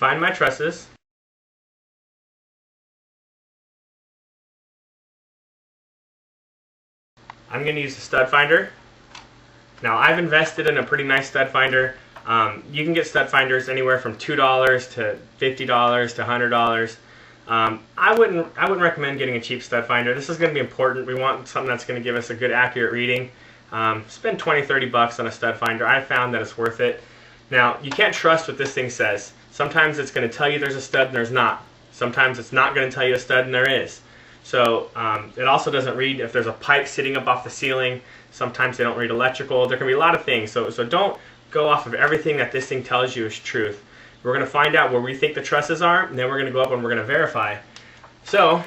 find my trusses. I'm going to use the stud finder. Now I've invested in a pretty nice stud finder. You can get stud finders anywhere from $2 to $50 to $100. I wouldn't recommend getting a cheap stud finder. This is going to be important. We want something that's going to give us a good accurate reading. Spend 20-30 bucks on a stud finder. I found that it's worth it. Now you can't trust what this thing says. Sometimes it's going to tell you there's a stud and there's not. Sometimes it's not going to tell you a stud and there is. So it also doesn't read if there's a pipe sitting up off the ceiling. Sometimes they don't read electrical. There can be a lot of things. So don't go off of everything that this thing tells you is truth. We're going to find out where we think the trusses are, and then we're going to go up and we're going to verify. So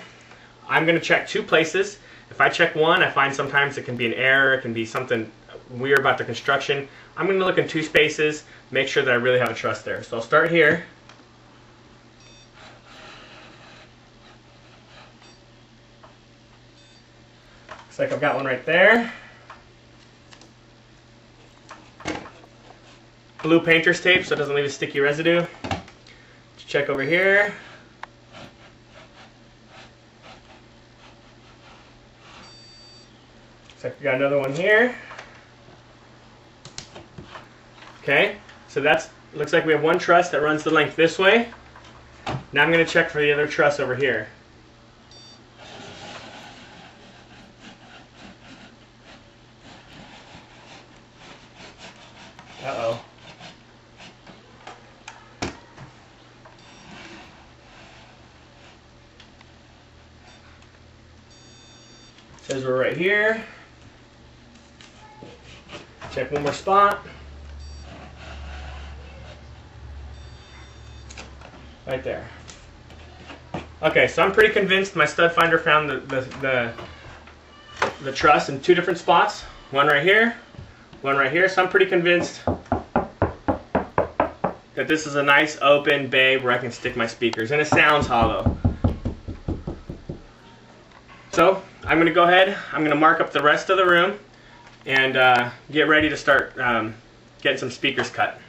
I'm going to check two places. If I check one, I find sometimes it can be an error. It can be something weird about the construction. I'm going to look in two spaces, make sure that I really have a truss there. So I'll start here. Looks like I've got one right there. Blue painter's tape so it doesn't leave a sticky residue. Let's check over here. Looks like we got another one here. Okay, so looks like we have one truss that runs the length this way. Now I'm going to check for the other truss over here. Uh-oh. Says we're right here. Check one more spot. Right there. Okay, so I'm pretty convinced my stud finder found the truss in two different spots. One right here. One right here, so I'm pretty convinced that this is a nice open bay where I can stick my speakers, and it sounds hollow. So I'm going to go ahead, I'm going to mark up the rest of the room and get ready to start getting some speakers cut.